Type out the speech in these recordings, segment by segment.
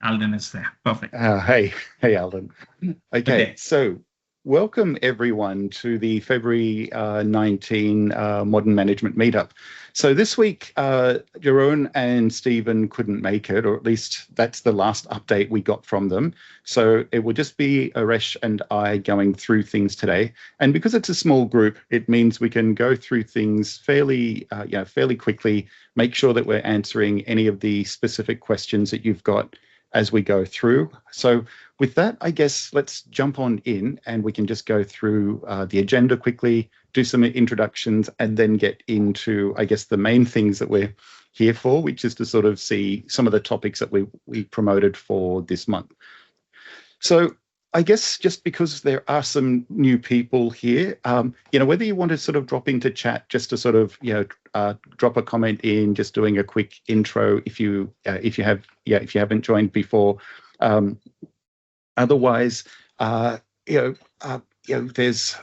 Alden is there. Perfect. Hey, Alden. Okay, so welcome everyone to the February 19 Modern Management Meetup. So this week, Jeroen and Stephen couldn't make it, or at least that's the last update we got from them. So it will just be Aresh and I going through things today. And because it's a small group, it means we can go through things fairly quickly, make sure that we're answering any of the specific questions that you've got as we go through. So with that, I guess let's jump on in and we can just go through the agenda quickly, do some introductions, and then get into, I guess, the main things that we're here for, which is to sort of see some of the topics that we promoted for this month. So I guess just because there are some new people here, whether you want to sort of drop into chat just to sort of, drop a comment in, just doing a quick intro if you haven't joined before. Otherwise, there's,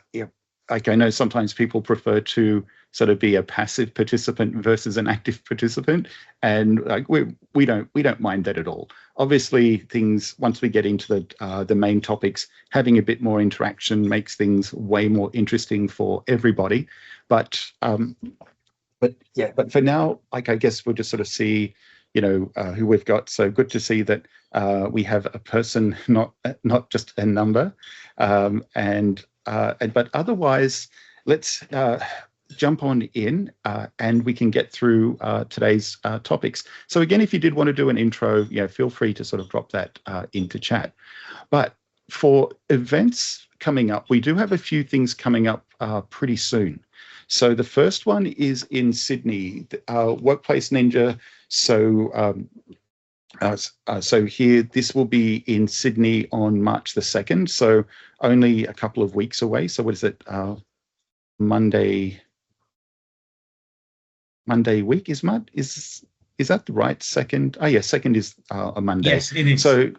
like I know sometimes people prefer to sort of be a passive participant versus an active participant, and like we don't mind that at all. Obviously, things once we get into the main topics, having a bit more interaction makes things way more interesting for everybody. But for now, like I guess we'll just sort of see, who we've got. So good to see that we have a person, not just a number, but otherwise, let's jump on in and we can get through today's topics. So again, if you did want to do an intro, feel free to sort of drop that into chat. But for events coming up, we do have a few things coming up pretty soon. So the first one is in Sydney, Workplace Ninja. So here, this will be in Sydney on March the 2nd. So only a couple of weeks away. So what is it? Monday week is that the right second? Oh yeah, second is a Monday. Yes, it is. So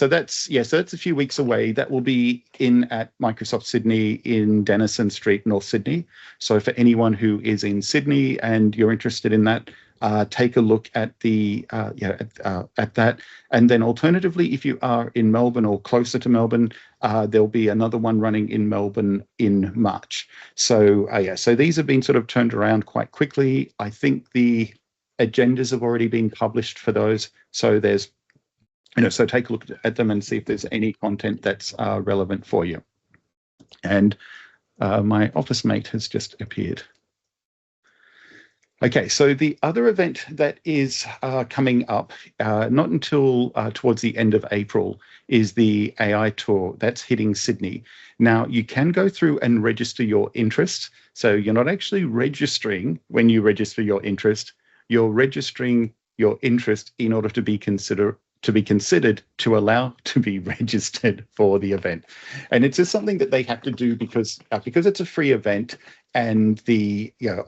that's a few weeks away. That will be in at Microsoft Sydney in Denison Street, North Sydney. So for anyone who is in Sydney and you're interested in that, take a look at the at that. And then alternatively, if you are in Melbourne or closer to Melbourne, there'll be another one running in Melbourne in March. So so these have been sort of turned around quite quickly. I think the agendas have already been published for those. So there's, so take a look at them and see if there's any content that's relevant for you. And my office mate has just appeared. Okay, so the other event that is coming up, not until towards the end of April, is the AI tour. That's hitting Sydney. Now, you can go through and register your interest. So you're not actually registering when you register your interest. You're registering your interest in order to be considered to allow to be registered for the event. And it's just something that they have to do because it's a free event, and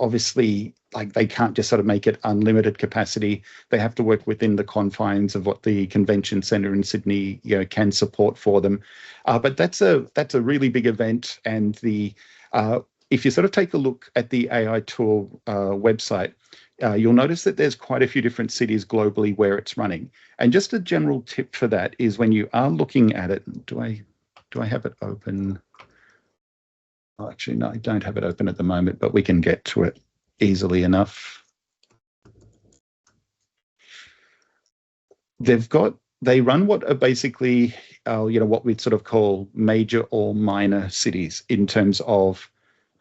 obviously, like, they can't just sort of make it unlimited capacity. They have to work within the confines of what the convention centre in Sydney can support for them. But that's a really big event, and if you sort of take a look at the AI Tour website, you'll notice that there's quite a few different cities globally where it's running. And just a general tip for that is when you are looking at it, do I have it open? Oh, actually, no, I don't have it open at the moment, but we can get to it easily enough. They run what are basically, what we'd sort of call major or minor cities in terms of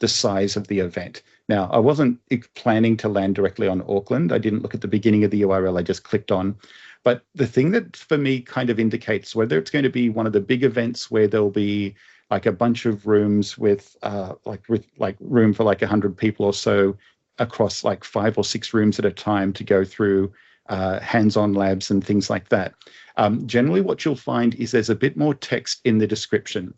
the size of the event. Now, I wasn't planning to land directly on Auckland. I didn't look at the beginning of the URL. I just clicked on. But the thing that for me kind of indicates whether it's going to be one of the big events where there'll be like a bunch of rooms with room for like 100 people or so across like 5 or 6 rooms at a time to go through hands-on labs and things like that. Generally, what you'll find is there's a bit more text in the description,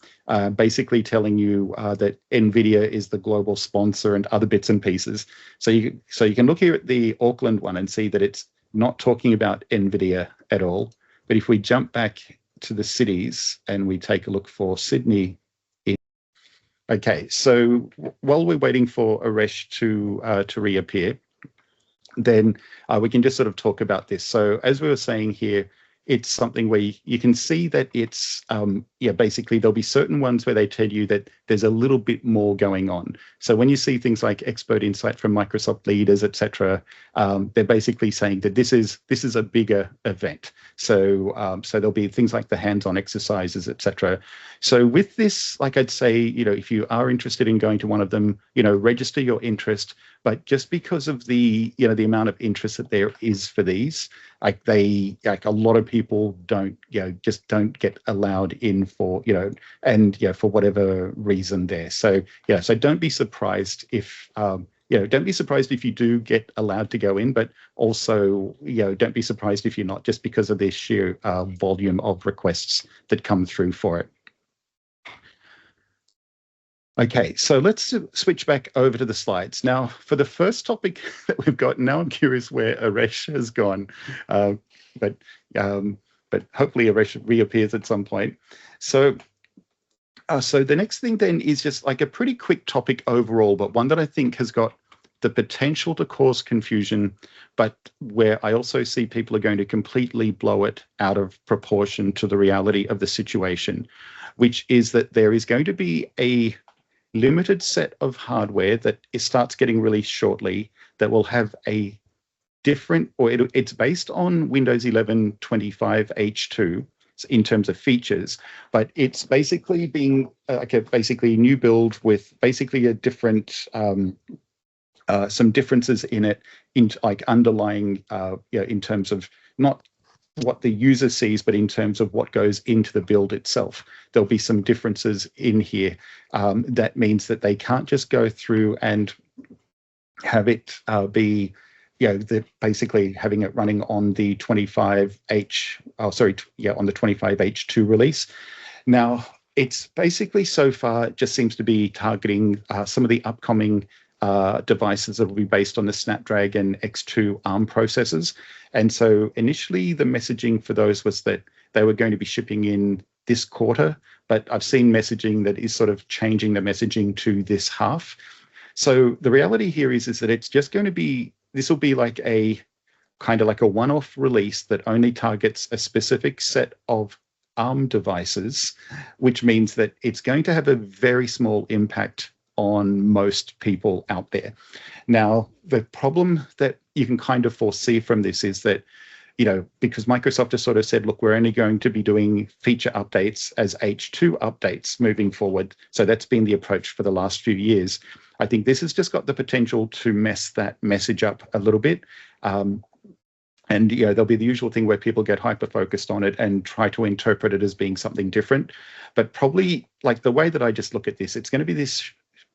basically telling you that NVIDIA is the global sponsor and other bits and pieces. So you can look here at the Auckland one and see that it's not talking about NVIDIA at all. But if we jump back to the cities and we take a look for Sydney. Okay, so while we're waiting for Aresh to reappear, then we can just sort of talk about this. So as we were saying here, it's something where you can see that it's, basically there'll be certain ones where they tell you that there's a little bit more going on. So when you see things like expert insight from Microsoft leaders, etc., they're basically saying that this is a bigger event. So there'll be things like the hands-on exercises, etc. So with this, like I'd say, if you are interested in going to one of them, register your interest. But just because of the amount of interest that there is for these, like a lot of people just don't get allowed in for, for whatever reason there. So don't be surprised if don't be surprised if you do get allowed to go in, but also, don't be surprised if you're not, just because of the sheer volume of requests that come through for it. Okay, so let's switch back over to the slides. Now, for the first topic that we've got, now I'm curious where Aresh has gone, but hopefully Aresh reappears at some point. So the next thing then is just like a pretty quick topic overall, but one that I think has got the potential to cause confusion, but where I also see people are going to completely blow it out of proportion to the reality of the situation, which is that there is going to be a limited set of hardware that it starts getting released shortly that will have a different, or it's based on Windows 11 25H2 in terms of features, but it's basically being like a basically new build with basically a different some differences in it, in like underlying in terms of not what the user sees, but in terms of what goes into the build itself. There'll be some differences in here. That means that they can't just go through and have it be, basically having it running on the 25H, on the 25H2 release. Now, it's basically so far it just seems to be targeting some of the upcoming devices that will be based on the Snapdragon X2 ARM processors. And so initially the messaging for those was that they were going to be shipping in this quarter, but I've seen messaging that is sort of changing the messaging to this half. So the reality here is that it's just going to be, this will be like a kind of like a one-off release that only targets a specific set of ARM devices, which means that it's going to have a very small impact on most people out there. Now, the problem that you can kind of foresee from this is that, because Microsoft has sort of said, look, we're only going to be doing feature updates as H2 updates moving forward. So that's been the approach for the last few years. I think this has just got the potential to mess that message up a little bit. And there'll be the usual thing where people get hyper-focused on it and try to interpret it as being something different. But probably, like the way that I just look at this, it's going to be this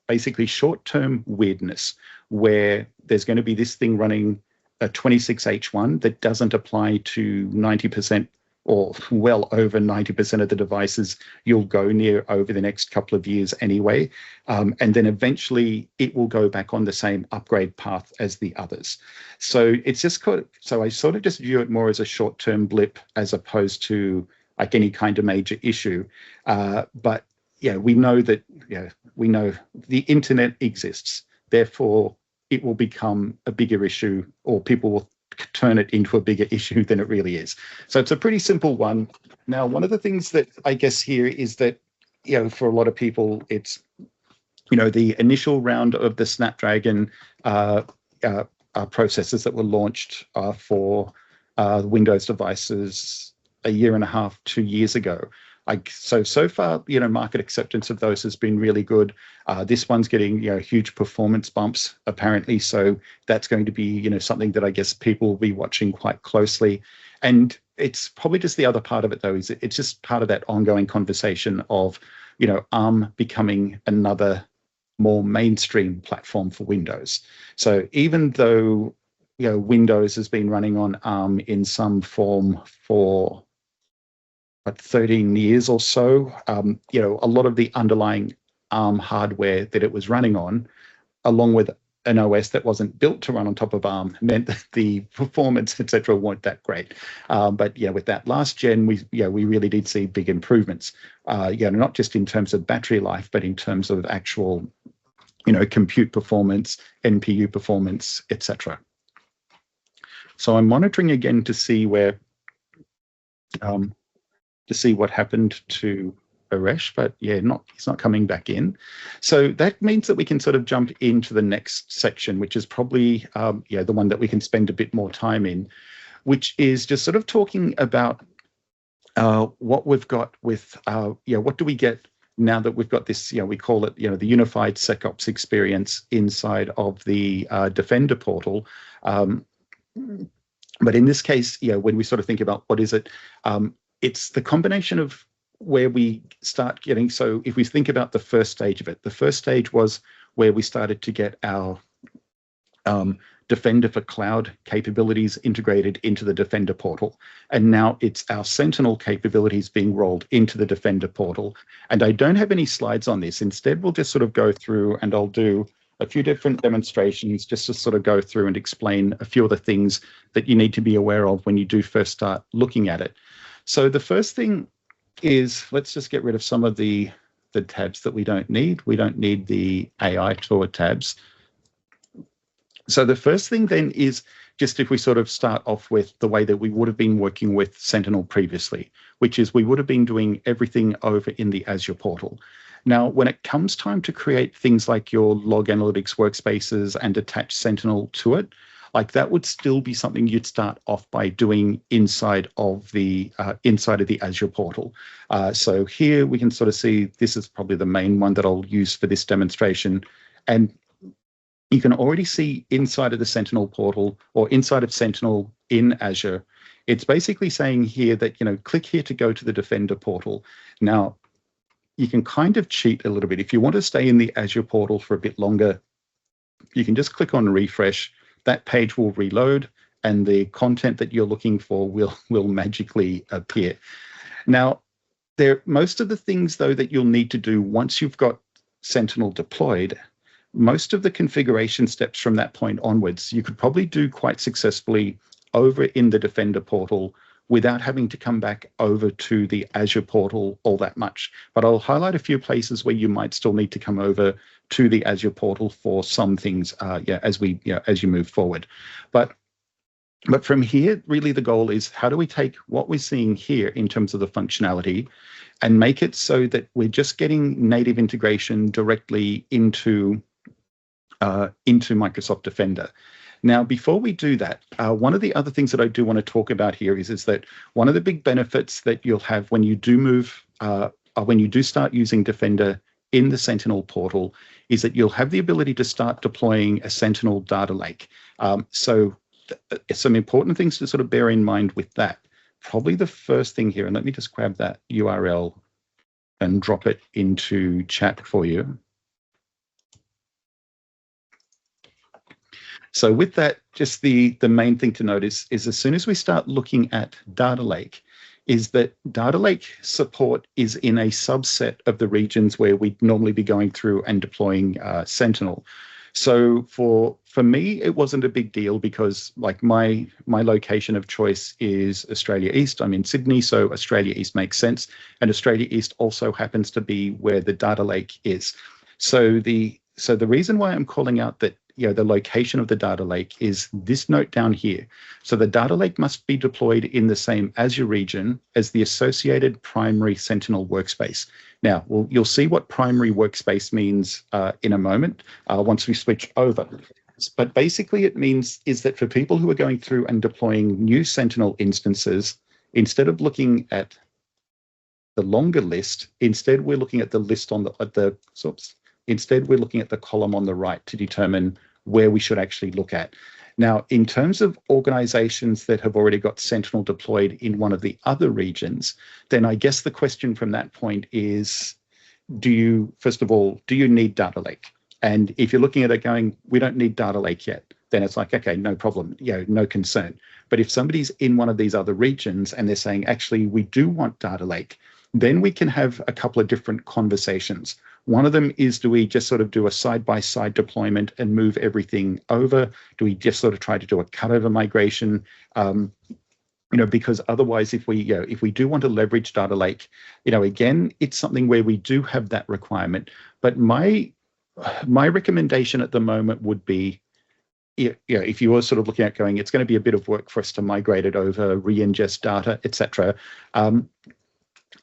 basically short-term weirdness where there's going to be this thing running a 26H1 that doesn't apply to 90% or well over 90% of the devices you'll go near over the next couple of years anyway. And then eventually it will go back on the same upgrade path as the others. So it's just so I sort of just view it more as a short-term blip as opposed to like any kind of major issue. But yeah, we know that, we know the internet exists. Therefore, it will become a bigger issue, or people will turn it into a bigger issue than it really is. So it's a pretty simple one. Now, one of the things that I guess here is that, for a lot of people, it's, the initial round of the Snapdragon processors that were launched for Windows devices a year and a half, 2 years ago. So far, market acceptance of those has been really good. This one's getting, huge performance bumps, apparently. So that's going to be, something that I guess people will be watching quite closely. And it's probably just the other part of it, though, is it's just part of that ongoing conversation of, ARM becoming another more mainstream platform for Windows. So even though, Windows has been running on ARM in some form for 13 years or so, a lot of the underlying ARM hardware that it was running on, along with an OS that wasn't built to run on top of ARM, meant that the performance, etc., weren't that great. But with that last gen, we really did see big improvements. Not just in terms of battery life, but in terms of actual, compute performance, NPU performance, etc. So I'm monitoring again to see where to see what happened to Aresh, but yeah, he's not coming back in. So that means that we can sort of jump into the next section, which is probably the one that we can spend a bit more time in, which is just sort of talking about what we've got with what do we get now that we've got this, we call it, the unified SecOps experience inside of the Defender portal. But in this case, when we sort of think about what is it, it's the combination of where we start getting. So if we think about the first stage of it, the first stage was where we started to get our Defender for Cloud capabilities integrated into the Defender portal. And now it's our Sentinel capabilities being rolled into the Defender portal. And I don't have any slides on this. Instead, we'll just sort of go through and I'll do a few different demonstrations just to sort of go through and explain a few of the things that you need to be aware of when you do first start looking at it. So the first thing is, let's just get rid of some of the tabs that we don't need. We don't need the AI tour tabs. So the first thing then is just if we sort of start off with the way that we would have been working with Sentinel previously, which is we would have been doing everything over in the Azure portal. Now, when it comes time to create things like your log analytics workspaces and attach Sentinel to it, like that would still be something you'd start off by doing inside of the Azure portal. So here we can sort of see this is probably the main one that I'll use for this demonstration. And you can already see inside of the Sentinel portal or inside of Sentinel in Azure, it's basically saying here that, click here to go to the Defender portal. Now, you can kind of cheat a little bit. If you want to stay in the Azure portal for a bit longer, you can just click on refresh. That page will reload and the content that you're looking for will magically appear. Now, most of the things, though, that you'll need to do once you've got Sentinel deployed, most of the configuration steps from that point onwards, you could probably do quite successfully over in the Defender portal without having to come back over to the Azure portal all that much. But I'll highlight a few places where you might still need to come over to the Azure portal for some things as you move forward. But from here, really the goal is how do we take what we're seeing here in terms of the functionality and make it so that we're just getting native integration directly into Microsoft Defender. Now, before we do that, one of the other things that I do want to talk about here is that one of the big benefits that you'll have when you do when you do start using Defender in the Sentinel portal is that you'll have the ability to start deploying a Sentinel data lake. So some important things to sort of bear in mind with that. Probably the first thing here, and let me just grab that URL and drop it into chat for you. So with that, just the main thing to notice is as soon as we start looking at Data Lake, is that Data Lake support is in a subset of the regions where we'd normally be going through and deploying Sentinel. So for me, it wasn't a big deal because like my location of choice is Australia East. I'm in Sydney, so Australia East makes sense. And Australia East also happens to be where the data lake is. So the reason why I'm calling out that the location of the data lake is this note down here. So the data lake must be deployed in the same Azure region as the associated primary Sentinel workspace. Now, you'll see what primary workspace means in a moment once we switch over. But basically it means is that for people who are going through and deploying new Sentinel instances, instead of looking at the longer list, instead we're looking at the list on Instead, we're looking at the column on the right to determine where we should actually look at. Now, in terms of organizations that have already got Sentinel deployed in one of the other regions, then I guess the question from that point is, first of all, do you need data lake? And if you're looking at it going, we don't need data lake yet, then it's like, okay, no problem, no concern. But if somebody's in one of these other regions and they're saying, actually, we do want data lake, then we can have a couple of different conversations. One of them is, do we just sort of do a side-by-side deployment and move everything over? Do we just sort of try to do a cutover migration? Because otherwise, if we do want to leverage data lake, again, it's something where we do have that requirement. But my recommendation at the moment would be if you were sort of looking at going, it's going to be a bit of work for us to migrate it over, re-ingest data, etc.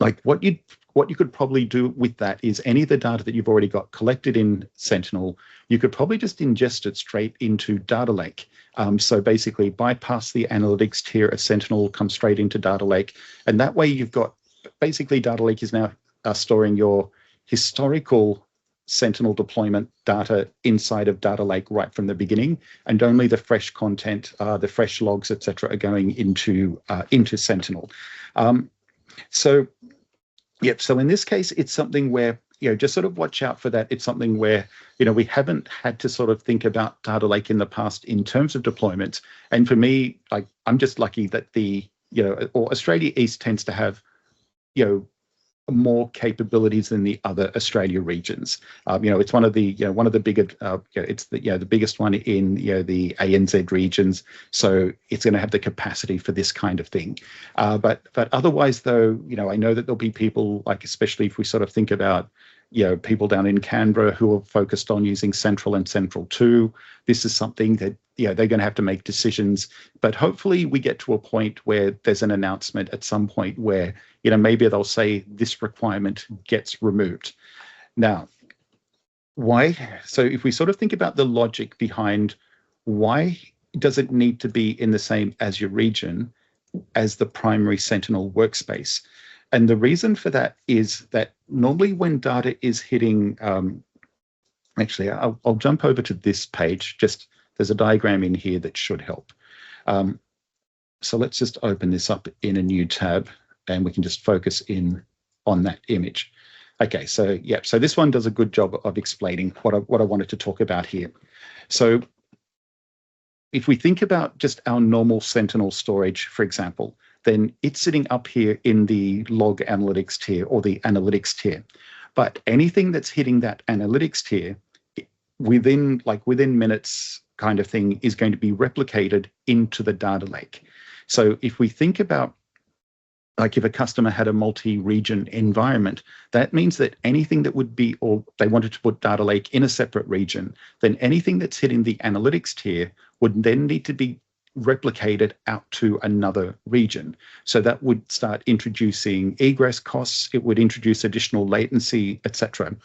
Like what you could probably do with that is any of the data that you've already got collected in Sentinel, you could probably just ingest it straight into Data Lake. So basically bypass the analytics tier of Sentinel, come straight into Data Lake. And that way you've got, basically Data Lake is now storing your historical Sentinel deployment data inside of Data Lake right from the beginning, and only the fresh content, the fresh logs, etc., are going into Sentinel. So in this case, it's something where, just sort of watch out for that. It's something where, we haven't had to sort of think about Data Lake in the past in terms of deployments. And for me, like, I'm just lucky that or Australia East tends to have, more capabilities than the other Australia regions. It's one of the bigger, it's the biggest one in the ANZ regions, so it's going to have the capacity for this kind of thing. But otherwise, though, I know that there'll be people, like, especially if we sort of think about people down in Canberra who are focused on using Central and Central 2. This is something that they're going to have to make decisions. But hopefully we get to a point where there's an announcement at some point where maybe they'll say this requirement gets removed. Now, why? So if we sort of think about the logic behind why does it need to be in the same Azure region as the primary Sentinel workspace? And the reason for that is that normally when data is hitting, actually, I'll jump over to this page. Just there's a diagram in here that should help. So let's just open this up in a new tab, and we can just focus in on that image. Okay, so so this one does a good job of explaining what I wanted to talk about here. So if we think about just our normal Sentinel storage, for example, then it's sitting up here in the log analytics tier or the analytics tier. But anything that's hitting that analytics tier within minutes kind of thing is going to be replicated into the data lake. So if we think about, like, if a customer had a multi-region environment, that means that anything that would be, or they wanted to put data lake in a separate region, then anything that's hitting the analytics tier would then need to be replicated out to another region. So that would start introducing egress costs, it would introduce additional latency, etc.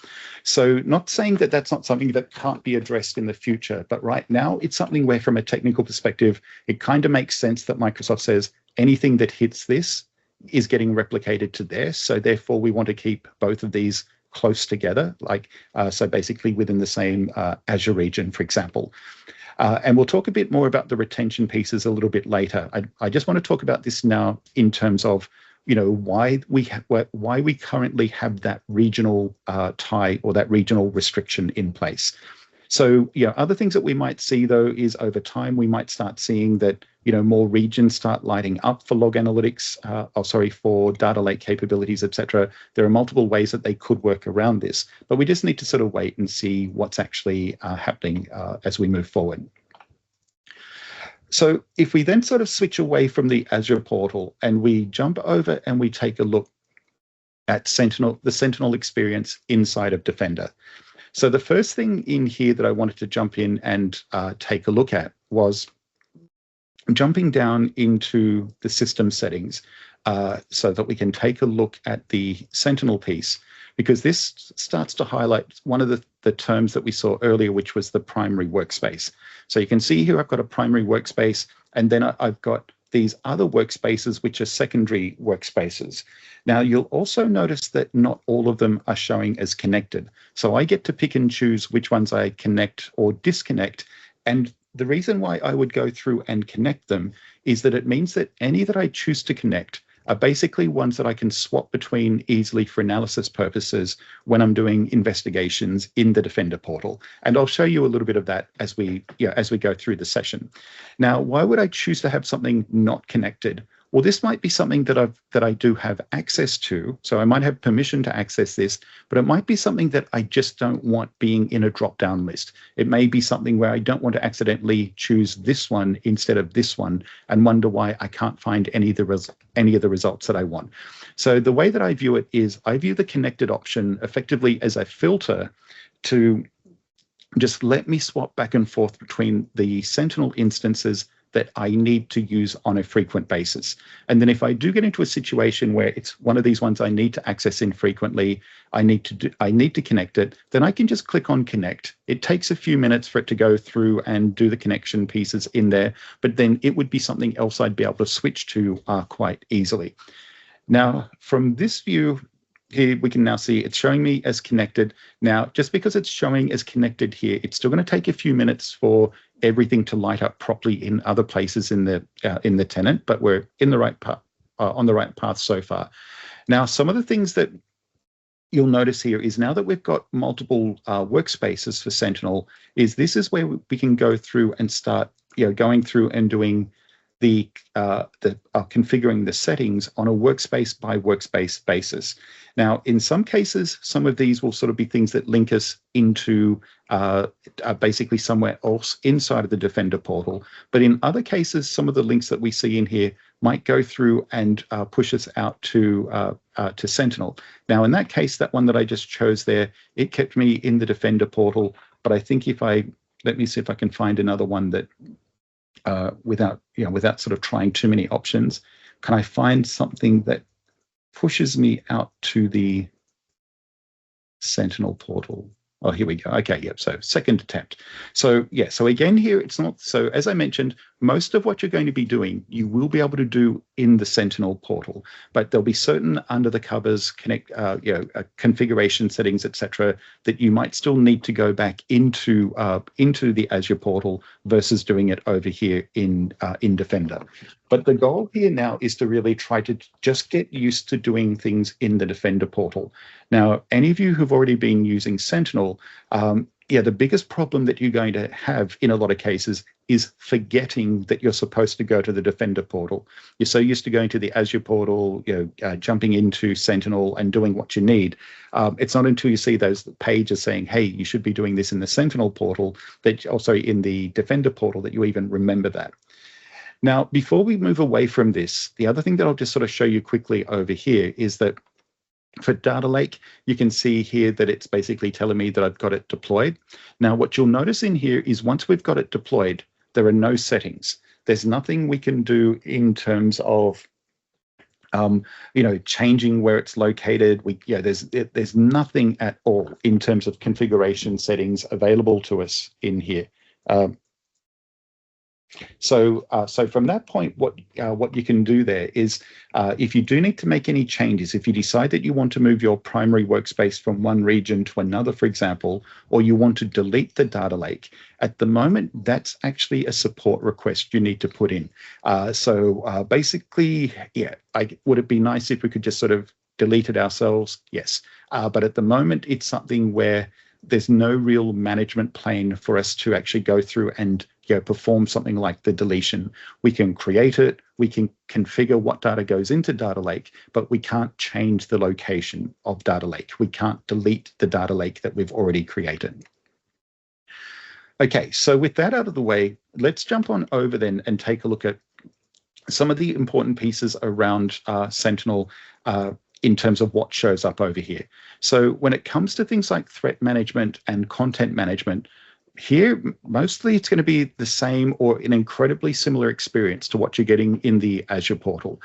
So not saying that that's not something that can't be addressed in the future, but right now it's something where, from a technical perspective, it kind of makes sense that Microsoft says anything that hits this is getting replicated to there. So therefore we want to keep both of these close together, so basically within the same Azure region, for example. And we'll talk a bit more about the retention pieces a little bit later. I just want to talk about this now in terms of, why we currently have that regional tie or that regional restriction in place. So, other things that we might see, though, is over time we might start seeing that, more regions start lighting up for log analytics, for data lake capabilities, etc. There are multiple ways that they could work around this, but we just need to sort of wait and see what's actually happening as we move forward. So if we then sort of switch away from the Azure portal and we jump over and we take a look at Sentinel, the Sentinel experience inside of Defender. So the first thing in here that I wanted to jump in and take a look at was jumping down into the system settings so that we can take a look at the Sentinel piece, because this starts to highlight one of the terms that we saw earlier, which was the primary workspace. So you can see here I've got a primary workspace, and then I've got these other workspaces, which are secondary workspaces. Now, you'll also notice that not all of them are showing as connected. So I get to pick and choose which ones I connect or disconnect. And the reason why I would go through and connect them is that it means that any that I choose to connect are basically ones that I can swap between easily for analysis purposes when I'm doing investigations in the Defender portal. And I'll show you a little bit of that as we go through the session. Now, why would I choose to have something not connected? Well, this might be something that I do have access to. So I might have permission to access this, but it might be something that I just don't want being in a drop-down list. It may be something where I don't want to accidentally choose this one instead of this one and wonder why I can't find any of the results that I want. So the way that I view it is I view the connected option effectively as a filter to just let me swap back and forth between the Sentinel instances that I need to use on a frequent basis. And then if I do get into a situation where it's one of these ones I need to access infrequently, I need to connect it, then I can just click on connect. It takes a few minutes for it to go through and do the connection pieces in there, but then it would be something else I'd be able to switch to quite easily. Now, from this view, here we can now see it's showing me as connected. Now, just because it's showing as connected here, it's still going to take a few minutes for everything to light up properly in other places in the tenant, but we're in the right path, on the right path so far. Now, some of the things that you'll notice here is now that we've got multiple workspaces for Sentinel, this is where we can go through and start, going through and doing the configuring the settings on a workspace by workspace basis. Now, in some cases, some of these will sort of be things that link us into basically somewhere else inside of the Defender portal. But in other cases, some of the links that we see in here might go through and push us out to Sentinel. Now, in that case, that one that I just chose there, it kept me in the Defender portal. But I think let me see if I can find another one that without sort of trying too many options, can I find something that pushes me out to the Sentinel portal? Oh, here we go. Okay, yep. So second attempt. So yeah, so again here, it's not, so as I mentioned, most of what you're going to be doing, you will be able to do in the Sentinel portal, but there'll be certain under the covers configuration settings, etc., that you might still need to go back into the Azure portal versus doing it over here in Defender. But the goal here now is to really try to just get used to doing things in the Defender portal. Now, any of you who've already been using Sentinel, the biggest problem that you're going to have in a lot of cases is forgetting that you're supposed to go to the Defender portal. You're so used to going to the Azure portal, jumping into Sentinel and doing what you need. It's not until you see those pages saying, hey, you should be doing this in the Sentinel portal, in the Defender portal, that you even remember that. Now, before we move away from this, the other thing that I'll just sort of show you quickly over here is that for Data Lake, you can see here that it's basically telling me that I've got it deployed. Now, what you'll notice in here is once we've got it deployed, there are no settings. There's nothing we can do in terms of changing where it's located. There's nothing at all in terms of configuration settings available to us in here. So from that point, what you can do there is, if you do need to make any changes, if you decide that you want to move your primary workspace from one region to another, for example, or you want to delete the data lake, at the moment, that's actually a support request you need to put in. Basically, would it be nice if we could just sort of delete it ourselves? Yes. But at the moment, it's something where there's no real management plane for us to actually go through and perform something like the deletion. We can create it, we can configure what data goes into Data Lake, but we can't change the location of Data Lake. We can't delete the data lake that we've already created. Okay, so with that out of the way, let's jump on over then and take a look at some of the important pieces around Sentinel in terms of what shows up over here. So when it comes to things like threat management and content management, here, mostly it's going to be the same or an incredibly similar experience to what you're getting in the Azure portal.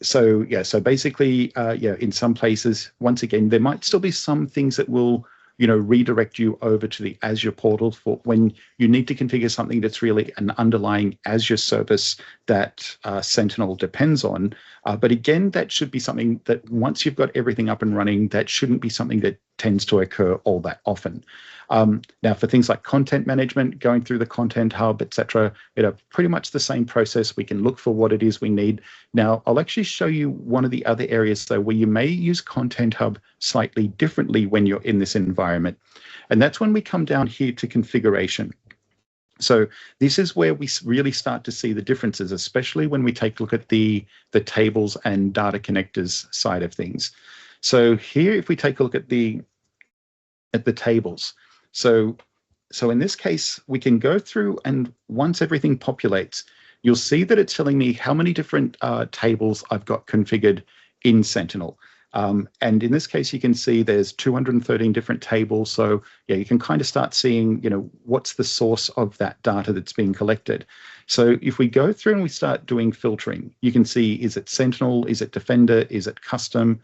So basically, in some places, once again, there might still be some things that will redirect you over to the Azure portal for when you need to configure something that's really an underlying Azure service that Sentinel depends on. But again, that should be something that once you've got everything up and running, that shouldn't be something that tends to occur all that often. Now, for things like content management, going through the Content Hub, etc., pretty much the same process. We can look for what it is we need. Now, I'll actually show you one of the other areas, though, where you may use Content Hub slightly differently when you're in this environment. And that's when we come down here to configuration. So this is where we really start to see the differences, especially when we take a look at the tables and data connectors side of things. So here, if we take a look at the tables, so in this case, we can go through, and once everything populates, you'll see that it's telling me how many different tables I've got configured in Sentinel. And in this case, you can see there's 213 different tables. So yeah, you can kind of start seeing, what's the source of that data that's being collected. So if we go through and we start doing filtering, you can see, is it Sentinel? Is it Defender? Is it custom?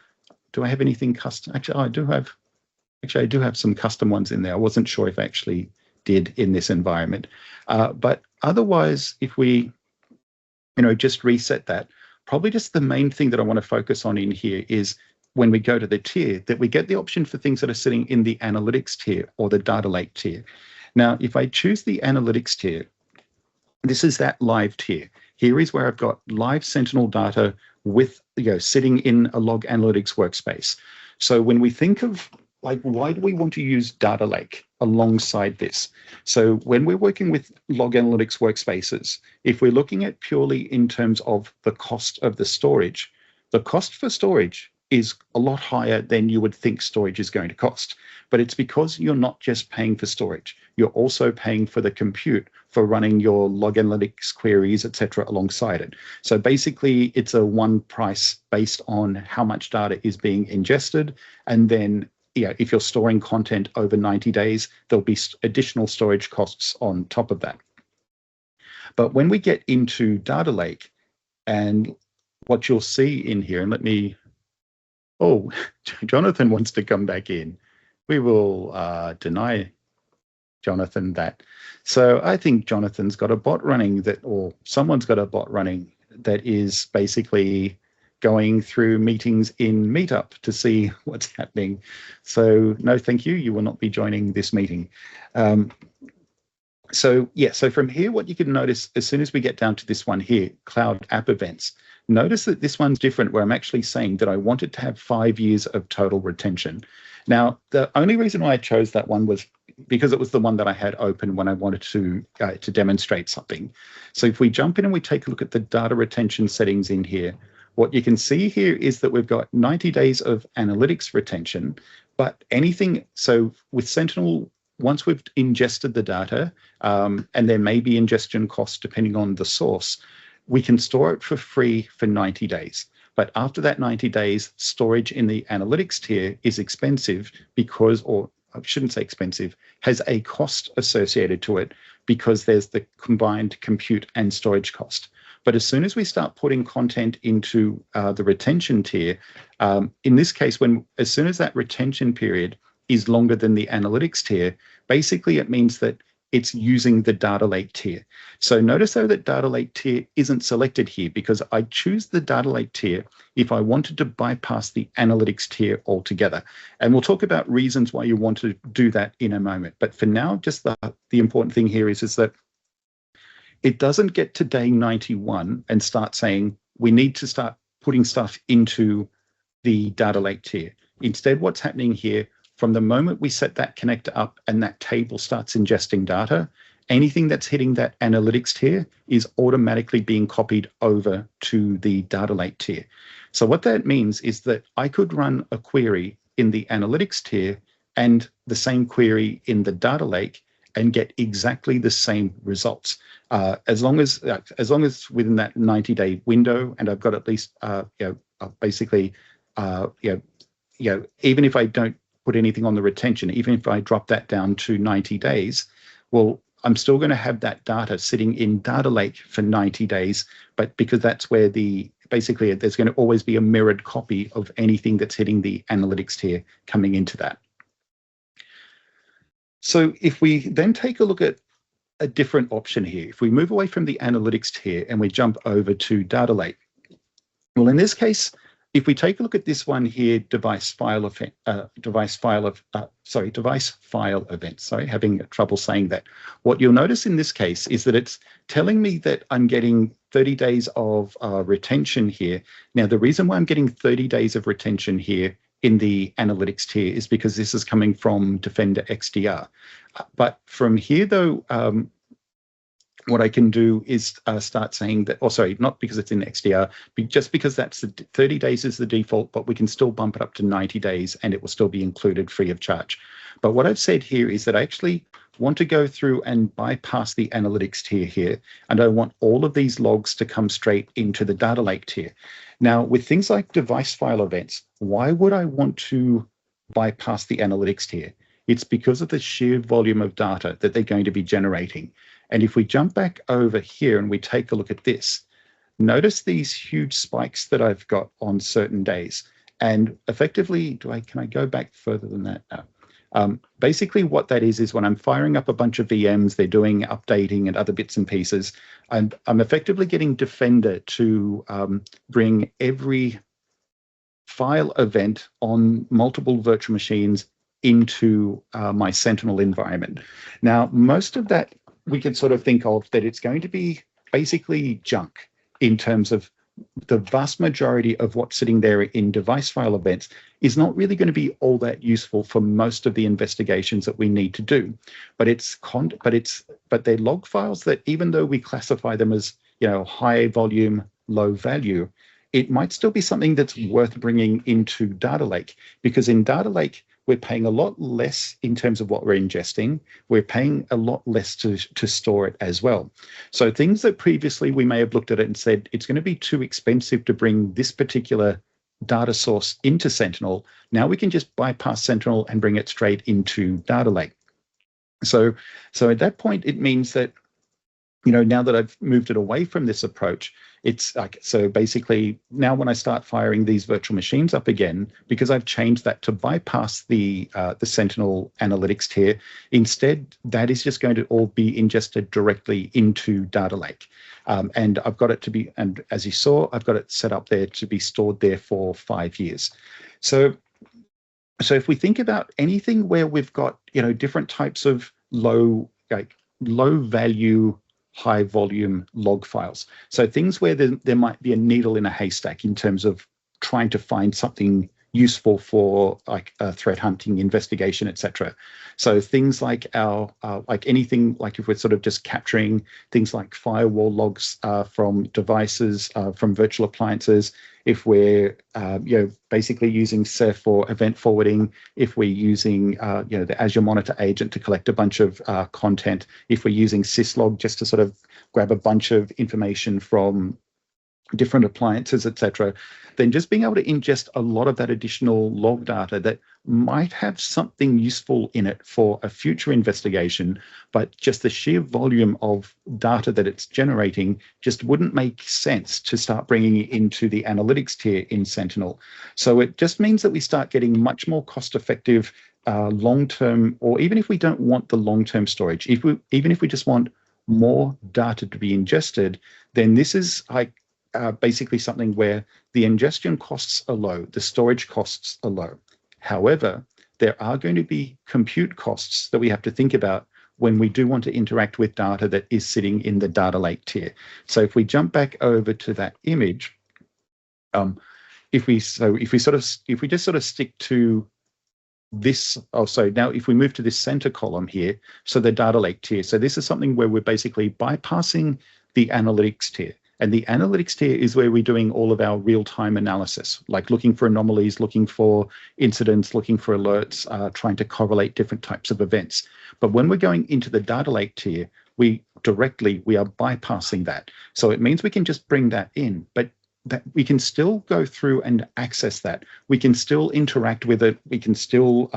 Do I have anything custom? Actually, I do have some custom ones in there. I wasn't sure if I actually did in this environment. But otherwise, if we, just reset that, probably just the main thing that I want to focus on in here is when we go to the tier, that we get the option for things that are sitting in the analytics tier or the data lake tier. Now, if I choose the analytics tier, this is that live tier. Here is where I've got live Sentinel data with, sitting in a log analytics workspace. So when we think of why do we want to use data lake alongside this? So when we're working with log analytics workspaces, if we're looking at purely in terms of the cost of the storage, the cost for storage is a lot higher than you would think storage is going to cost. But it's because you're not just paying for storage, you're also paying for the compute for running your log analytics queries, etc., alongside it. So basically, it's a one price based on how much data is being ingested. And then if you're storing content over 90 days, there'll be additional storage costs on top of that. But when we get into data lake, and what you'll see in here, and Jonathan wants to come back in. We will deny Jonathan that. So I think Jonathan's got a bot running or someone's got a bot running that is basically going through meetings in Meetup to see what's happening. So no, thank you. You will not be joining this meeting. So from here, what you can notice as soon as we get down to this one here, Cloud App Events, notice that this one's different where I'm actually saying that I wanted to have 5 years of total retention. Now, the only reason why I chose that one was because it was the one that I had open when I wanted to demonstrate something. So if we jump in and we take a look at the data retention settings in here, what you can see here is that we've got 90 days of analytics retention, but so with Sentinel, once we've ingested the data, and there may be ingestion costs depending on the source, we can store it for free for 90 days. But after that 90 days, storage in the analytics tier is expensive or I shouldn't say expensive, has a cost associated to it because there's the combined compute and storage cost. But as soon as we start putting content into the retention tier, in this case, as soon as that retention period is longer than the analytics tier, basically it means that it's using the data lake tier. So notice though that data lake tier isn't selected here because I choose the data lake tier if I wanted to bypass the analytics tier altogether. And we'll talk about reasons why you want to do that in a moment. But for now, just the important thing here is that it doesn't get to day 91 and start saying we need to start putting stuff into the data lake tier. Instead, what's happening here, from the moment we set that connector up and that table starts ingesting data, anything that's hitting that analytics tier is automatically being copied over to the data lake tier. So what that means is that I could run a query in the analytics tier and the same query in the data lake and get exactly the same results. As long as within that 90-day window, and I've got at least basically even if I don't put anything on the retention, even if I drop that down to 90 days, well, I'm still going to have that data sitting in data lake for 90 days, but because that's where basically there's going to always be a mirrored copy of anything that's hitting the analytics tier coming into that. So if we then take a look at a different option here, if we move away from the analytics tier and we jump over to data lake, well, in this case, if we take a look at this one here, device file events. Sorry, having trouble saying that. What you'll notice in this case is that it's telling me that I'm getting 30 days of retention here. Now, the reason why I'm getting 30 days of retention here in the analytics tier is because this is coming from Defender XDR. But from here, though, what I can do is start saying that, not because it's in XDR, just because that's 30 days is the default, but we can still bump it up to 90 days and it will still be included free of charge. But what I've said here is that I actually want to go through and bypass the analytics tier here, and I want all of these logs to come straight into the data lake tier. Now, with things like device file events, why would I want to bypass the analytics tier? It's because of the sheer volume of data that they're going to be generating. And if we jump back over here and we take a look at this, notice these huge spikes that I've got on certain days. And effectively, can I go back further than that? No. Basically, what that is when I'm firing up a bunch of VMs, they're doing updating and other bits and pieces, and I'm effectively getting Defender to bring every file event on multiple virtual machines into my Sentinel environment. Now, most of that we can sort of think of that it's going to be basically junk in terms of the vast majority of what's sitting there in device file events is not really going to be all that useful for most of the investigations that we need to do. But they're log files that, even though we classify them as high volume, low value, it might still be something that's worth bringing into Data Lake, because in Data Lake we're paying a lot less in terms of what we're ingesting. We're paying a lot less to store it as well. So things that previously we may have looked at it and said, it's going to be too expensive to bring this particular data source into Sentinel. Now we can just bypass Sentinel and bring it straight into Data Lake. So at that point, it means that, now that I've moved it away from this approach, it's like, so basically now when I start firing these virtual machines up again, because I've changed that to bypass the Sentinel analytics tier, instead that is just going to all be ingested directly into Data Lake. And I've got it to be, and as you saw, I've got it set up there to be stored there for 5 years. So if we think about anything where we've got, different types of low value, high volume log files. So things where there might be a needle in a haystack in terms of trying to find something useful for like threat hunting, investigation, etc. So things like like anything, like if we're sort of just capturing things like firewall logs from devices, from virtual appliances, if we're basically using Ceph or event forwarding, if we're using the Azure Monitor agent to collect a bunch of content, if we're using syslog just to sort of grab a bunch of information from different appliances, etc., then just being able to ingest a lot of that additional log data that might have something useful in it for a future investigation, but just the sheer volume of data that it's generating just wouldn't make sense to start bringing it into the analytics tier in Sentinel. So it just means that we start getting much more cost-effective long-term, or even if we don't want the long-term storage, even if we just want more data to be ingested, then this is like basically something where the ingestion costs are low, the storage costs are low. However, there are going to be compute costs that we have to think about when we do want to interact with data that is sitting in the data lake tier. So if we jump back over to that image, if we just sort of stick to this, now if we move to this center column here, so the data lake tier, so this is something where we're basically bypassing the analytics tier. And the analytics tier is where we're doing all of our real-time analysis, like looking for anomalies, looking for incidents, looking for alerts, trying to correlate different types of events. But when we're going into the data lake tier, we are bypassing that. So it means we can just bring that in, but that we can still go through and access that. We can still interact with it. We can still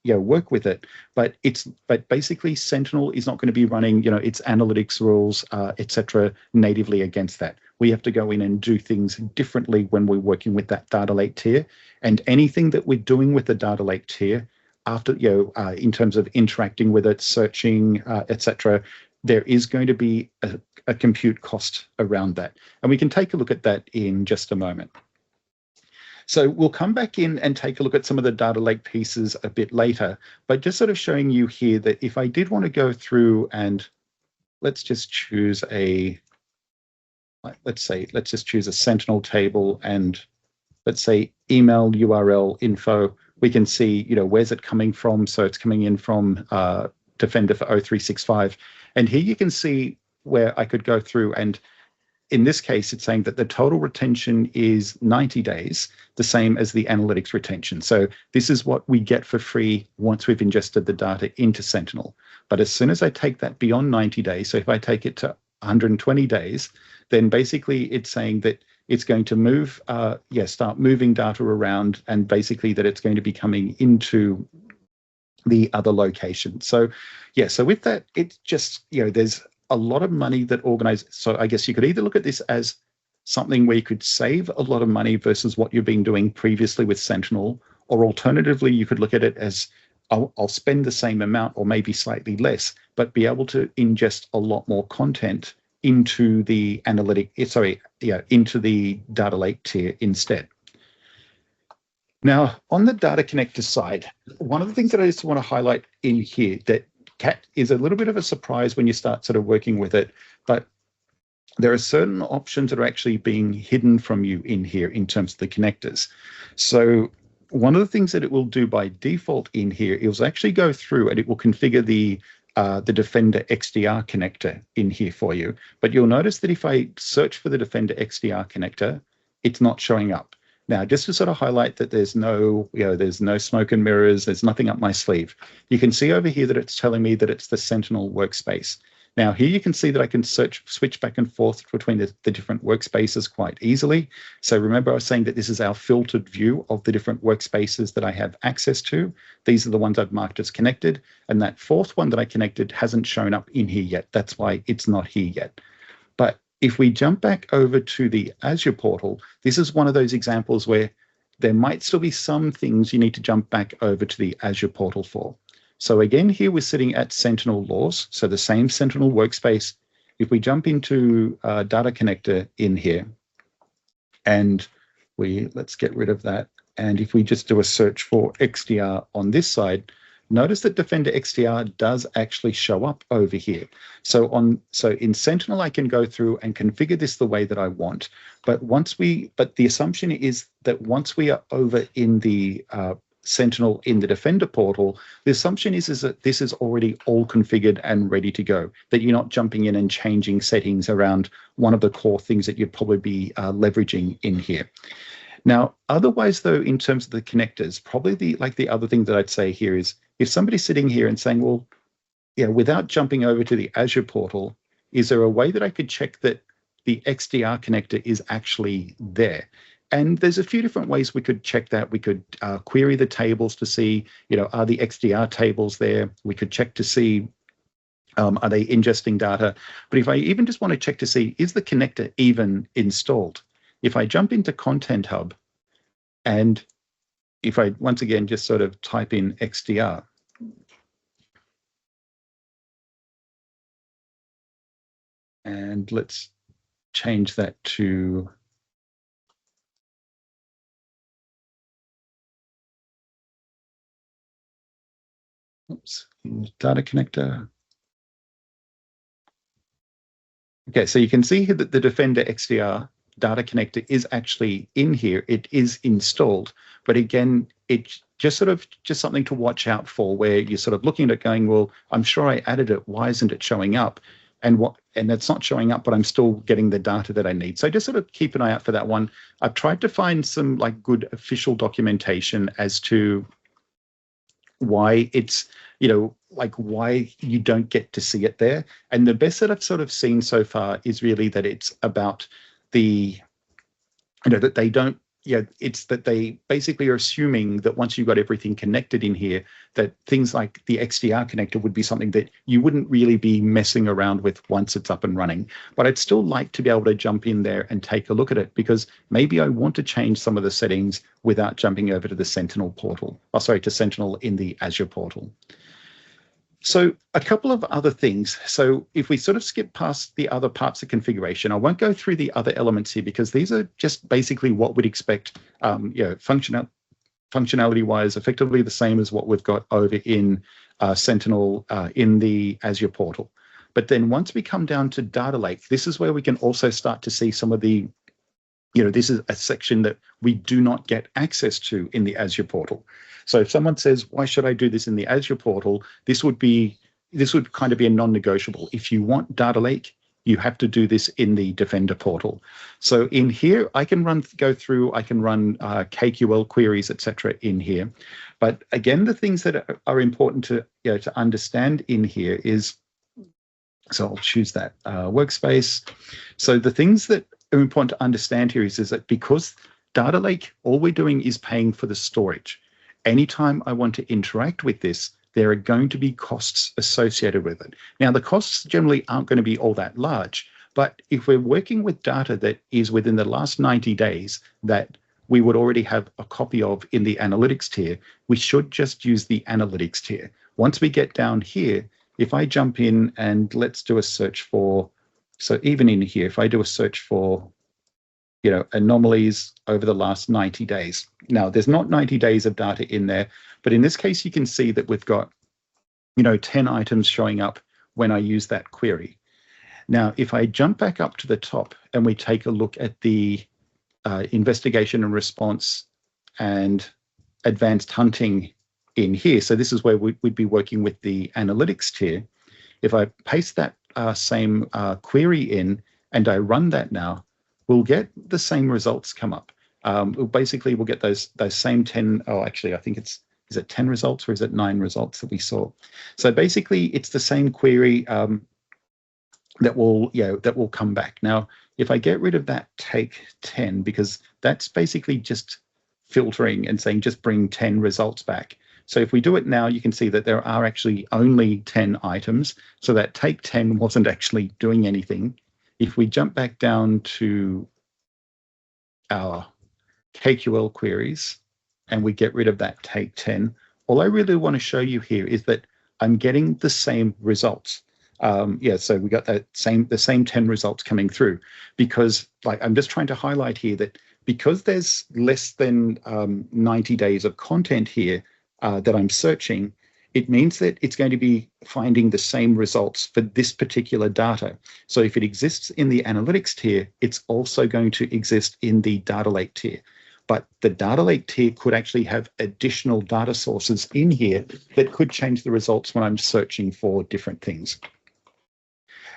work with it. But basically Sentinel is not going to be running its analytics rules, etc. natively against that. We have to go in and do things differently when we're working with that data lake tier. And anything that we're doing with the data lake tier after in terms of interacting with it, searching, etc., there is going to be a compute cost around that. And we can take a look at that in just a moment. So we'll come back in and take a look at some of the data lake pieces a bit later, but just sort of showing you here that if I did want to go through and let's just choose let's just choose a Sentinel table and let's say email URL info, we can see, where's it coming from? So it's coming in from Defender for O365. And here you can see where I could go through and in this case, it's saying that the total retention is 90 days, the same as the analytics retention. So this is what we get for free once we've ingested the data into Sentinel. But as soon as I take that beyond 90 days, so if I take it to 120 days, then basically it's saying that it's going to move, start moving data around, and basically that it's going to be coming into the other location. So with that, it's just, there's a lot of money that organizers. So I guess you could either look at this as something where you could save a lot of money versus what you've been doing previously with Sentinel, or alternatively, you could look at it as I'll spend the same amount or maybe slightly less, but be able to ingest a lot more content into the into the data lake tier instead. Now, on the data connector side, one of the things that I just want to highlight in here that is a little bit of a surprise when you start sort of working with it, but there are certain options that are actually being hidden from you in here in terms of the connectors. So one of the things that it will do by default in here, it will actually go through and it will configure the Defender XDR connector in here for you. But you'll notice that if I search for the Defender XDR connector, it's not showing up. Now, just to sort of highlight that there's no smoke and mirrors, there's nothing up my sleeve. You can see over here that it's telling me that it's the Sentinel workspace. Now, here you can see that I can switch back and forth between the different workspaces quite easily. So remember, I was saying that this is our filtered view of the different workspaces that I have access to. These are the ones I've marked as connected. And that fourth one that I connected hasn't shown up in here yet. That's why it's not here yet. But if we jump back over to the Azure portal, this is one of those examples where there might still be some things you need to jump back over to the Azure portal for. So again, here we're sitting at Sentinel Laws, so the same Sentinel workspace. If we jump into Data Connector in here, and let's get rid of that. And if we just do a search for XDR on this side, notice that Defender XDR does actually show up over here. So in Sentinel, I can go through and configure this the way that I want. But the assumption is that once we are over in the Sentinel in the Defender portal, the assumption is that this is already all configured and ready to go, that you're not jumping in and changing settings around one of the core things that you'd probably be leveraging in here. Now, otherwise, though, in terms of the connectors, probably the other thing that I'd say here is if somebody's sitting here and saying, well, without jumping over to the Azure portal, is there a way that I could check that the XDR connector is actually there? And there's a few different ways we could check that. We could query the tables to see, are the XDR tables there? We could check to see, are they ingesting data? But if I even just want to check to see, is the connector even installed? If I jump into Content Hub, and if I, once again, just sort of type in XDR, and let's change that to Data Connector. Okay, so you can see here that the Defender XDR Data Connector is actually in here. It is installed, but again, it's just something to watch out for, where you're sort of looking at it going, well, I'm sure I added it. Why isn't it showing up? And it's not showing up, but I'm still getting the data that I need. So just sort of keep an eye out for that one. I've tried to find some good official documentation as to why it's, why you don't get to see it there. And the best that I've sort of seen so far is really that it's about that they don't, it's that they basically are assuming that once you've got everything connected in here, that things like the XDR connector would be something that you wouldn't really be messing around with once it's up and running. But I'd still like to be able to jump in there and take a look at it, because maybe I want to change some of the settings without jumping over to the Sentinel portal, to Sentinel in the Azure portal. So a couple of other things. So if we sort of skip past the other parts of configuration, I won't go through the other elements here, because these are just basically what we'd expect, functionality-wise, effectively the same as what we've got over in Sentinel in the Azure portal. But then once we come down to Data Lake, this is where we can also start to see some of the, this is a section that we do not get access to in the Azure portal. So if someone says, why should I do this in the Azure portal? This would kind of be a non-negotiable. If you want Data Lake, you have to do this in the Defender portal. So in here, I can run KQL queries, etc. in here. But again, the things that are important to understand in here is, so I'll choose that workspace. So the things that are important to understand here is that because Data Lake, all we're doing is paying for the storage. Anytime I want to interact with this, there are going to be costs associated with it. Now, the costs generally aren't going to be all that large, but if we're working with data that is within the last 90 days that we would already have a copy of in the analytics tier, we should just use the analytics tier. Once we get down here, if I jump in and let's do a search for, so even in here, if I do a search for, anomalies over the last 90 days. Now, there's not 90 days of data in there, but in this case, you can see that we've got, 10 items showing up when I use that query. Now, if I jump back up to the top and we take a look at the investigation and response and advanced hunting in here, so this is where we'd be working with the analytics tier. If I paste that same query in and I run that now, we'll get the same results come up. Basically, we'll get those same 10, oh, actually, I think is it 10 results or is it 9 results that we saw? So basically, it's the same query that will come back. Now, if I get rid of that take 10, because that's basically just filtering and saying just bring 10 results back. So if we do it now, you can see that there are actually only 10 items. So that take 10 wasn't actually doing anything. If we jump back down to our KQL queries and we get rid of that take 10, all I really want to show you here is that I'm getting the same results. So we got the same 10 results coming through, because I'm just trying to highlight here that because there's less than 90 days of content here that I'm searching, it means that it's going to be finding the same results for this particular data. So if it exists in the analytics tier, it's also going to exist in the data lake tier. But the data lake tier could actually have additional data sources in here that could change the results when I'm searching for different things.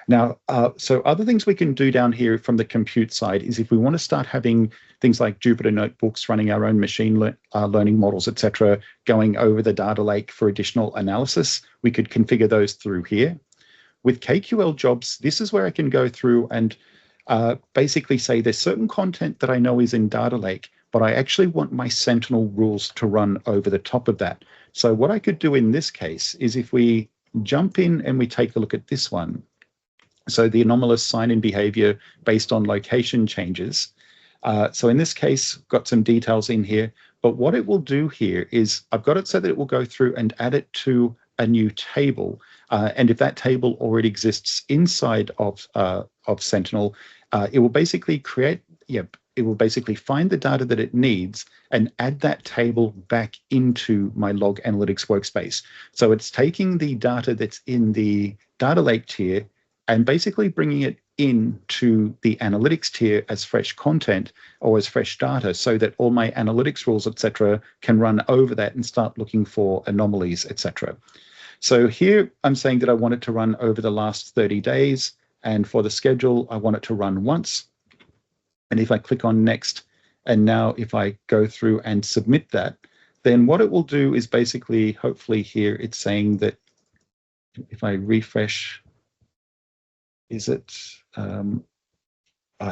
Now, so other things we can do down here from the compute side is if we want to start having things like Jupyter notebooks, running our own machine learning models, etc., going over the data lake for additional analysis, we could configure those through here. With KQL jobs, this is where I can go through and basically say there's certain content that I know is in data lake, but I actually want my Sentinel rules to run over the top of that. So what I could do in this case is if we jump in and we take a look at this one, so the anomalous sign-in behavior based on location changes. So in this case, got some details in here, but what it will do here is I've got it so that it will go through and add it to a new table. And if that table already exists inside of Sentinel, it will basically find the data that it needs and add that table back into my log analytics workspace. So it's taking the data that's in the data lake tier and basically bringing it into the analytics tier as fresh content or as fresh data, so that all my analytics rules, etc., can run over that and start looking for anomalies, etc. So here I'm saying that I want it to run over the last 30 days, and for the schedule, I want it to run once. And if I click on next, and now if I go through and submit that, then what it will do is basically, hopefully here, it's saying that if I refresh, is it?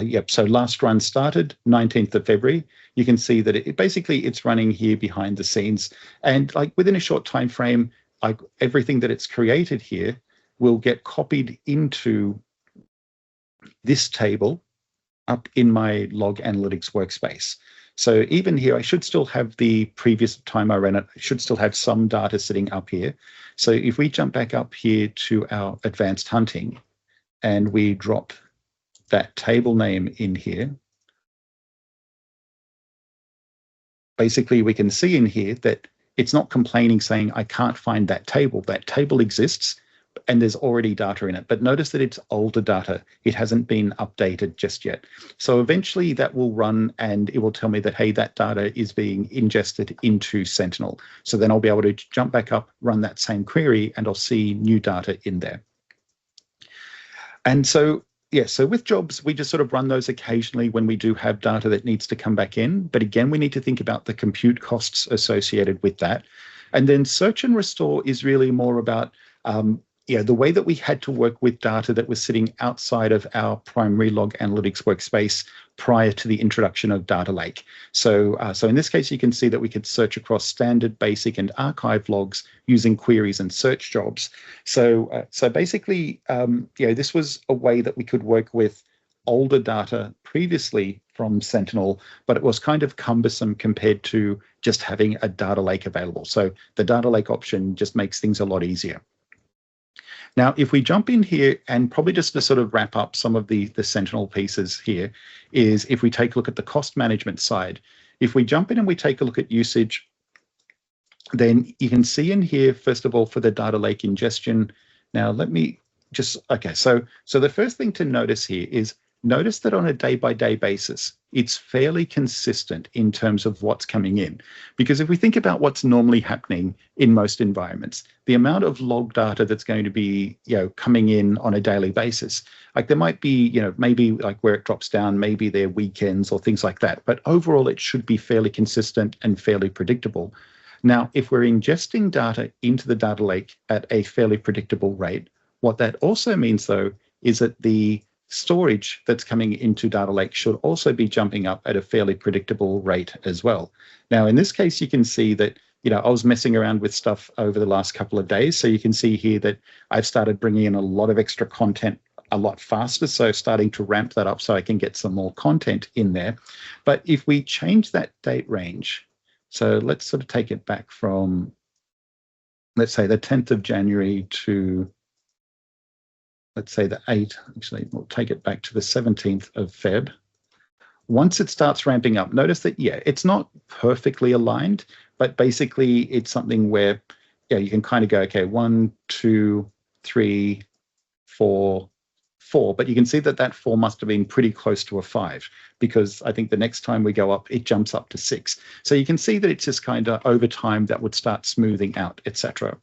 Yep, so last run started 19th of February. You can see that it's running here behind the scenes. And within a short time frame, everything that it's created here will get copied into this table up in my log analytics workspace. So even here, I should still have the previous time I ran it. I should still have some data sitting up here. So if we jump back up here to our advanced hunting, and we drop that table name in here, basically we can see in here that it's not complaining saying I can't find that table. That table exists and there's already data in it. But notice that it's older data. It hasn't been updated just yet. So eventually that will run and it will tell me that, hey, that data is being ingested into Sentinel. So then I'll be able to jump back up, run that same query, and I'll see new data in there. And so Yeah, so with jobs, we just sort of run those occasionally when we do have data that needs to come back in. But again, we need to think about the compute costs associated with that. And then search and restore is really more about the way that we had to work with data that was sitting outside of our primary log analytics workspace prior to the introduction of Data Lake. So in this case, you can see that we could search across standard, basic, and archive logs using queries and search jobs. So basically, this was a way that we could work with older data previously from Sentinel, but it was kind of cumbersome compared to just having a data lake available. So the data lake option just makes things a lot easier. Now, if we jump in here, and probably just to sort of wrap up some of the Sentinel pieces here, is if we take a look at the cost management side, if we jump in and we take a look at usage, then you can see in here, first of all, for the data lake ingestion. Now, let me just, okay, so the first thing to notice here is notice that on a day-by-day basis, it's fairly consistent in terms of what's coming in. Because if we think about what's normally happening in most environments, the amount of log data that's going to be, coming in on a daily basis, like there might be, maybe like where it drops down, maybe there are weekends or things like that. But overall, it should be fairly consistent and fairly predictable. Now, if we're ingesting data into the data lake at a fairly predictable rate, what that also means, though, is that the storage that's coming into Data Lake should also be jumping up at a fairly predictable rate as well. Now, in this case, you can see that, I was messing around with stuff over the last couple of days. So you can see here that I've started bringing in a lot of extra content a lot faster. So starting to ramp that up so I can get some more content in there. But if we change that date range, so let's sort of take it back from, let's say, the 10th of January to, let's say the 8th, actually, we'll take it back to the 17th of Feb. Once it starts ramping up, notice that, it's not perfectly aligned, but basically it's something where, you can kind of go, okay, 1, 2, 3, 4, 4, but you can see that that 4 must have been pretty close to a 5, because I think the next time we go up, it jumps up to 6. So you can see that it's just kind of over time that would start smoothing out, etc.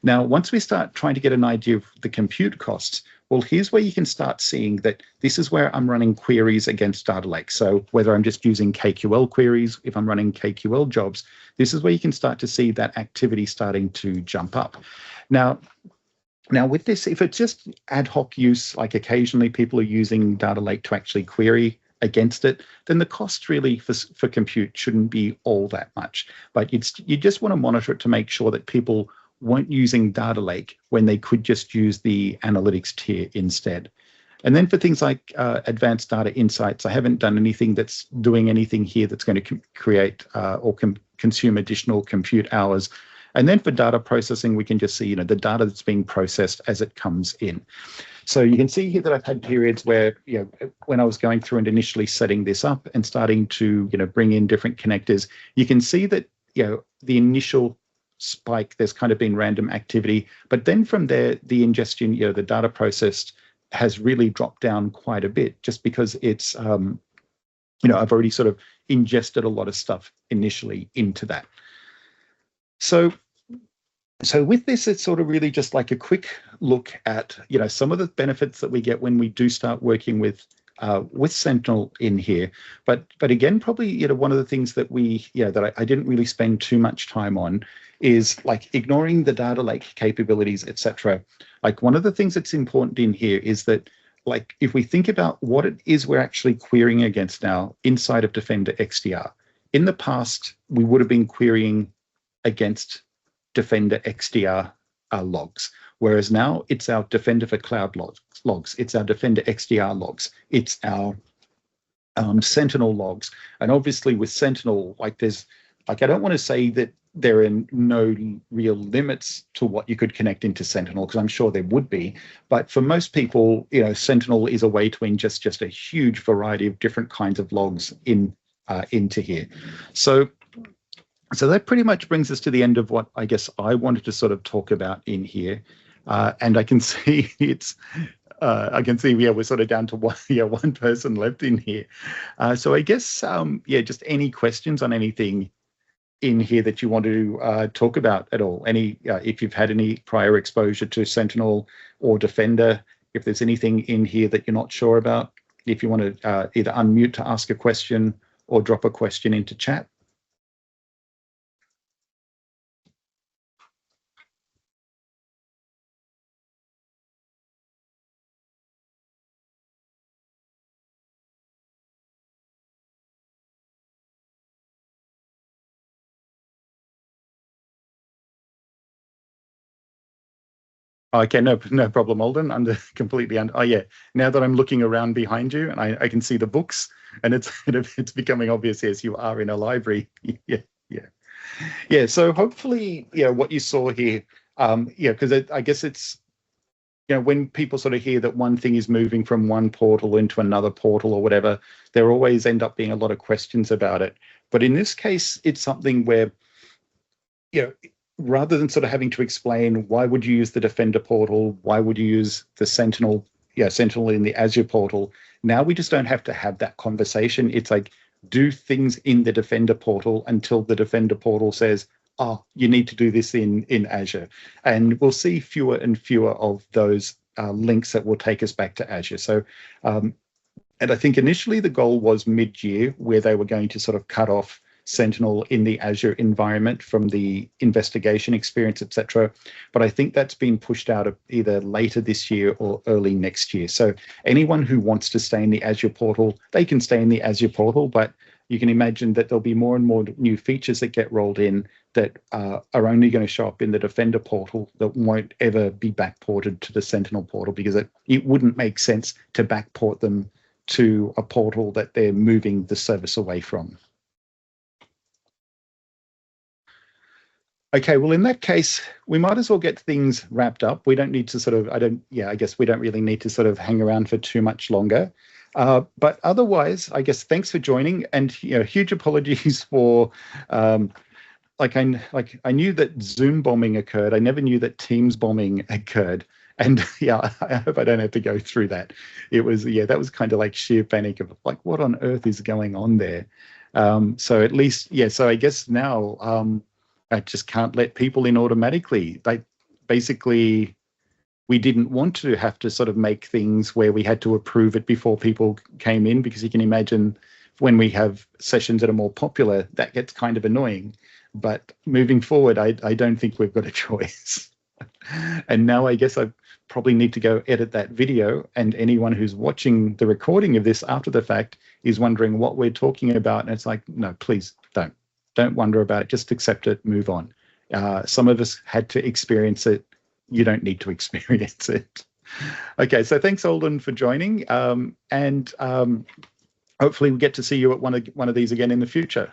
Now, once we start trying to get an idea of the compute costs, well, here's where you can start seeing that this is where I'm running queries against Data Lake. So whether I'm just using KQL queries, if I'm running KQL jobs, this is where you can start to see that activity starting to jump up. Now with this, if it's just ad hoc use, like occasionally people are using Data Lake to actually query against it, then the cost really for compute shouldn't be all that much. But you just want to monitor it to make sure that people weren't using Data Lake when they could just use the analytics tier instead. And then for things like advanced data insights, I haven't done anything that's doing anything here that's going to create or consume additional compute hours. And then for data processing, we can just see, the data that's being processed as it comes in. So you can see here that I've had periods where, when I was going through and initially setting this up and starting to, bring in different connectors, you can see that, the initial spike, there's kind of been random activity, but then from there, the ingestion, the data processed has really dropped down quite a bit, just because it's, I've already sort of ingested a lot of stuff initially into that. So with this, it's sort of really just like a quick look at, some of the benefits that we get when we do start working with Sentinel in here. But again, probably, one of the things that that I didn't really spend too much time on is like ignoring the data lake capabilities, etc. Like one of the things that's important in here is that, like, if we think about what it is we're actually querying against now inside of Defender XDR, in the past, we would have been querying against Defender XDR logs, whereas now it's our Defender for Cloud logs, it's our Defender XDR logs, it's our Sentinel logs. And obviously with Sentinel, I don't want to say that there are no real limits to what you could connect into Sentinel, because I'm sure there would be. But for most people, Sentinel is a way to ingest just a huge variety of different kinds of logs into here. So that pretty much brings us to the end of what I guess I wanted to sort of talk about in here. And I can see we're sort of down to one person left in here. So I guess, just any questions on anything in here that you want to talk about at all? If you've had any prior exposure to Sentinel or Defender, if there's anything in here that you're not sure about, if you want to either unmute to ask a question or drop a question into chat. Okay, no problem, Alden. Completely under. Oh yeah, now that I'm looking around behind you and I can see the books, and it's it's becoming obvious, yes, you are in a library. Yeah, yeah, yeah. So hopefully, yeah, what you saw here, yeah, because I guess it's, when people sort of hear that one thing is moving from one portal into another portal or whatever, there always end up being a lot of questions about it. But in this case, it's something where, you know, rather than sort of having to explain why would you use the Defender portal, why would you use the Sentinel, Sentinel in the Azure portal, now we just don't have to have that conversation. It's like, do things in the Defender portal until the Defender portal says, oh, you need to do this in Azure. And we'll see fewer and fewer of those links that will take us back to Azure. So, and I think initially the goal was mid-year, where they were going to sort of cut off Sentinel in the Azure environment from the investigation experience, etc. But I think that's been pushed out of either later this year or early next year. So anyone who wants to stay in the Azure portal, they can stay in the Azure portal, but you can imagine that there'll be more and more new features that get rolled in that are only going to show up in the Defender portal, that won't ever be backported to the Sentinel portal, because it wouldn't make sense to backport them to a portal that they're moving the service away from. Okay, well, in that case, we might as well get things wrapped up. We don't need to sort of, I guess we don't really need to sort of hang around for too much longer. But otherwise, I guess thanks for joining, and huge apologies for, I knew that Zoom bombing occurred. I never knew that Teams bombing occurred. And yeah, I hope I don't have to go through that. It was, that was kind of like sheer panic of like, what on earth is going on there? So at least, so I guess now, I just can't let people in automatically. Basically, we didn't want to have to sort of make things where we had to approve it before people came in, because you can imagine when we have sessions that are more popular, that gets kind of annoying. But moving forward, I don't think we've got a choice. And now I guess I probably need to go edit that video, and anyone who's watching the recording of this after the fact is wondering what we're talking about. And it's like, no, please don't wonder about it. Just accept it, move on. Some of us had to experience it. You don't need to experience it. Okay, so thanks, Alden, for joining. And hopefully we get to see you at one of these again in the future.